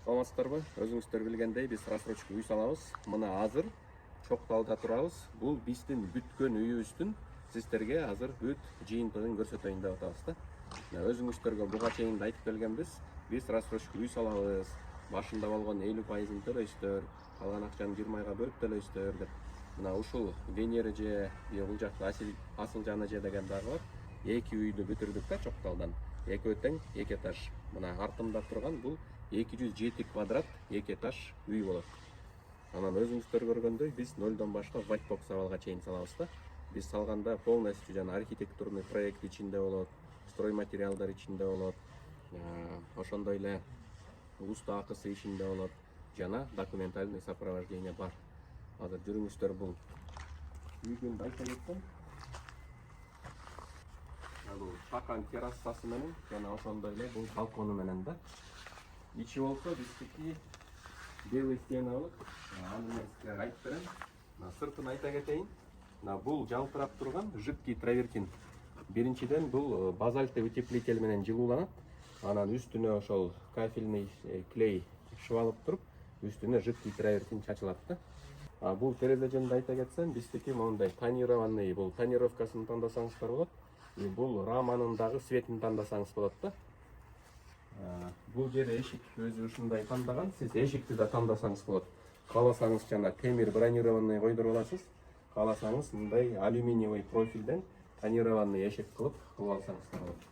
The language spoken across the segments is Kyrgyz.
Саламатсыздарбы? Өзүңүздөр билгендей биз рассрочка үй салабыз. Мына азыр Чокталда турабыз. Бул биздин бүткөн үйүбүздүн сиздерге азыр бүт жыйынтыгын көрсөтөйүн деп атабыз да. Мына өзүңүздөргө буга чейин да айтып келгенбиз. Биз рассрочка үй салабыз. Башында болгон 50%-ын төлөйсүздөр, калган акчаны 20 айга бөлүп төлөйсүздөр деп. Мына ушул Венера же бул жакта Асылжан эже деген дагы бар. Эки үйдү бүтүрдүк да Чокталдан. Экөө тең, эки этаж. Мына артымда турган бул 207 квадрат 2 этаж үй болот. Анан өзүңүздөр көргөндөй биз нолдон баштап white box абалга чейин салабыз да. Биз салганда полностью жана архитектурный проект ичинде болот, строй материалдар ичинде болот, ошондой эле уста акысы ичинде болот, жана документальный сопровождение бар. Азыр жүрүңүздөр бул үйдүн айта кетсем, бул чакан террасасы менен жана ошондой эле бул балкону менен да. Ичи болсо биздики белый стена болот. Аны мен силерге айтып берем. Сыртын айта кетейин. Бул жалтырап турган жидкий травертин. Биринчиден бул базальтый утеплитель менен жылууланат. Анан үстүнө ошол кафельный клей шыбалып туруп, үстүнө жидкий травертин чачылат да. Бул терезе жөнүндө айта кетсем, биздики моундай тонированный, бул тонировкасын тандасаңыздар болот. Бул раманын дагы светин тандасаңыз болот да. Бул жер эшик өзү ушундай тандаган. Сиз эшикти да тандасаңыз болот. Кааласаңыз жана темир бронированный койдуруп аласыз. Кааласаңыз мындай алюминиевый профилден тонированный эшик кылып алсаңыздар болот.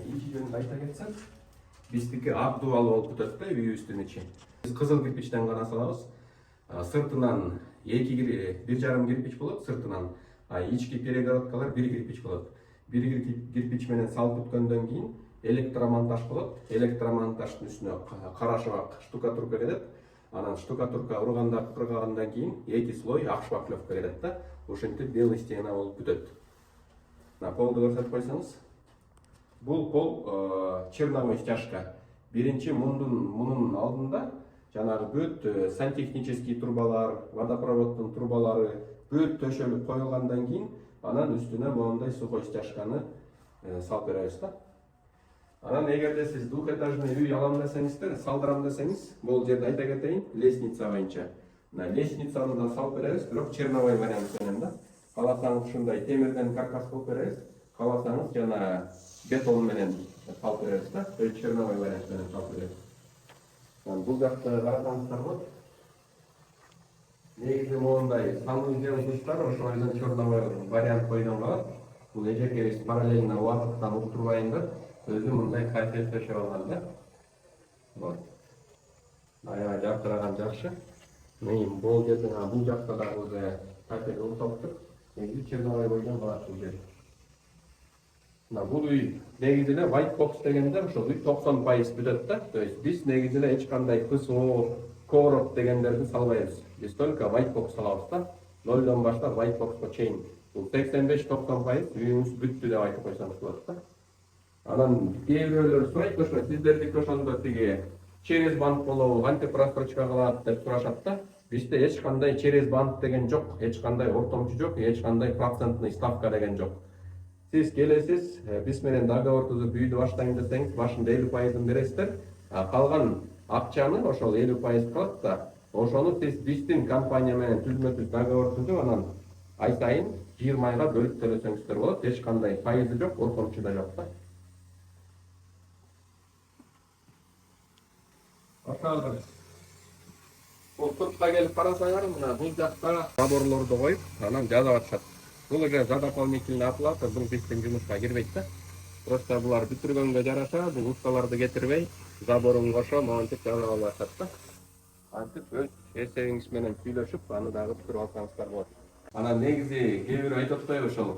Ичи жөнүндө айта кетсем, биздики абдубал болуп бүтөт да үйүбүздүн ичи. Биз кызыл кирпичтен гана салабыз. Сыртынан 1,5 кирпич болот сыртынан. Ички перегородкалар 1 кирпич болот. 1 кирпич менен салып бүткөндөн кийин электромонтаж болот. Электромонтаждын үстүнө кара шыбак штукатурка кетет. Анан штукатурка урганда кыргагандан кийин 2 слой ак шпаклевка кетет да. Ошентип белый стена болуп бүтөт. Полду көрсөтүп койсоңуз. Бул пол черновой стяжка. Биринчи мунун алдында жанагы бүт сантехнический трубалар, водопроводдун трубалары бүт төшөлүп коюлгандан кийин анан үстүнө моундай сухой стяжканы салып беребиз да. Анан эгерде сиз двухэтажный үй алам десеңиздер, салдырам десеңиз, бул жерде айта кетейин, лестница боюнча. Лестницаны да салып беребиз, бирок черновой вариант менен да. Кааласаңыз ушундай темирден каркас кылып беребиз, кааласаңыз жана бетон менен салып беребиз да, черновой вариант менен салып беребиз. Бул жакта карасаңыздар болот. Негизи моундай санузел душтар ошондон черновой вариант койдон калат. Бул эжекебиз параллельно убакыттан уктурбайын деп өзү мындай кафель төшөп алган да. Вот. Аябай жартыраган жакшы. Бул жерден бул жакта дагы өзү кафель уртоптур. Негизи черновой койдон калат бул жер. Бул үй негизи эле white box дегенде ошол үй 90% бүтөт да. То есть биз негизи эле эч кандай ПСО, короб дегендерди салбайбыз. Биз только white box салабыз да. Нолдон баштап white boxко чейин. Бул 85-90% үйүңүз бүттү деп айтып койсоңуз болот да. Анан кээ бирөөлөр сурайт ошо сиздердики ошондо тиги через банк болобу, кантип рассрочка кылат деп сурашат да. Бизде эч кандай через банк деген жок, эч кандай ортомчу жок, эч кандай процентный ставка деген жок. Сиз келесиз, биз менен договор түзүп үйдү баштайм десеңиз, башында 50%-ын бересиздер. Калган акчаны ошол 50% калат да. Ошону сиз биздин компания менен түзмө-түз договор түзүп, анан ай сайын 20 айга бөлүп төлөсөңүздөр болот. Эч кандай пайызы жок, ортомчу да жок да. Ошол бул сыртка келип карасаңар, мына бул жакта заборлорду коюп, анан жазып атышат. Бул эгер за дополнительный оплата, бул биздин жумушка кирбейт да. Просто булар бүтүргөнгө жараша, бул усталарды кетирбей, заборун кошо, монтип жазып алып атат да. Антип өз эсебиңиз менен сүйлөшүп, аны дагы бүтүрүп алсаңыздар болот. Анан негизи кээ бирөө айтып атпайбы ошол.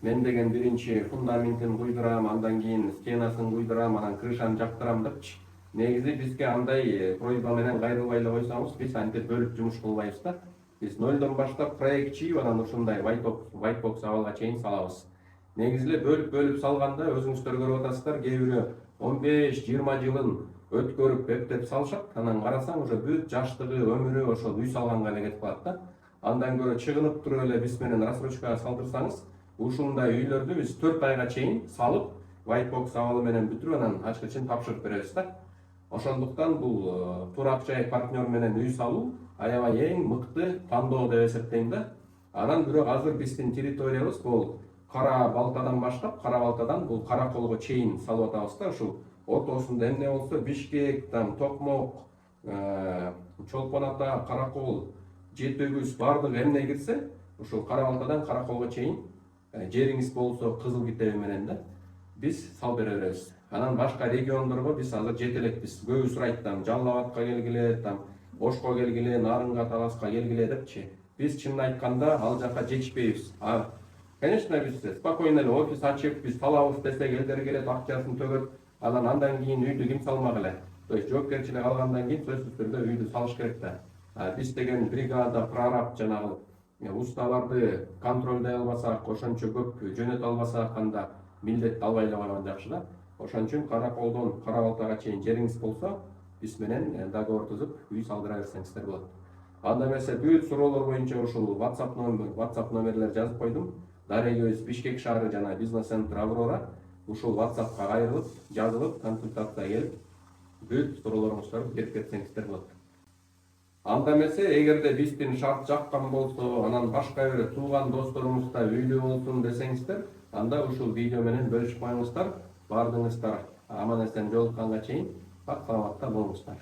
Мен деген биринчи фундаментин куйдурам, андан кийин стенасын куйдурам, анан крышаны жаптырам депчи. Негизи бизге андай просьба менен кайрылбай эле койсоңуз, биз антип бөлүп жумуш кылбайбыз да. Биз нолдон баштап проект чийип, анан ушундай white box абалга чейин салабыз. Негизи эле бөлүп салганда өзүңүздөр көрүп атасыздар, кээ бирөө 15-20 жылын өткөрүп эптеп салышат, анан карасаң уже бүт жаштыгы, өмүрү ошол үй салганга эле кетип калат да. Андан көрө чыгынып туруп эле биз менен рассрочкага салдырсаңыз, ушундай үйлөрдү биз 4 айга чейин салып, white box абалы менен бүтүрүп анан ачкычын тапшырып беребиз да. Ошондуктан бул Турак жай партнер менен үй салуу аябай эң мыкты тандоо деп эсептейм да. Анан бирок азыр биздин территориябыз бул Кара Балтадан баштап, Кара Балтадан бул Караколго чейин салып атабыз да. Ушул ортосунда эмне болсо Бишкек, Токмок, Чолпон Ата, Каракол, Жетөгүз бардыгы эмне кирсе, ушул Кара Балтадан Караколго чейин жериңиз болсо кызыл китеби менен да биз салып бере беребиз. Анан башка региондорго биз азыр жете элекпиз. Көбү сурайт Жалал Абадка келгиле, Ошко келгиле, Нарынга, Таласка келгиле депчи. Биз чынын айтканда ал жака жетишпейбиз. Конечно, биз спокойно эле офис ачып, биз салабыз десек, элдер келет, акчасын төгөт, андан кийин үйдү ким салмак эле. То есть жоопкерчилик алгандан кийин сөзсүз түрдө үйдү салыш керек да. Биз деген бригада, прораб жанагы усталарды контролдой албасак, ошончо көп жөнөтө албасак, анда милдетти албай эле койгон жакшы да. Ошон үчүн Караколдон Кара Балтага чейин жериңиз болсо, биз менен договор түзүп, үй салдыра берсеңиздер болот. Анда эмесе бүт суроолор боюнча ушул WhatsApp номерлер жазып койдум. Дарегөз Бишкек шаары жана бизнес-центр Аврора ушул WhatsAppка кайрылып, жазылып, консультация келип, бүт суроолоруңузду берип кетсеңиздер болот. Анда эмесе, эгерде биздин шарт жаккан болсо, анан башка бир тууган досторуңуз да үйлүү болсун десеңиздер, анда ушул видео менен бөлүшүп коюңуздар. Бардыгыңыздар аман эсен жолукканга чейин сак саламатта болуңуздар.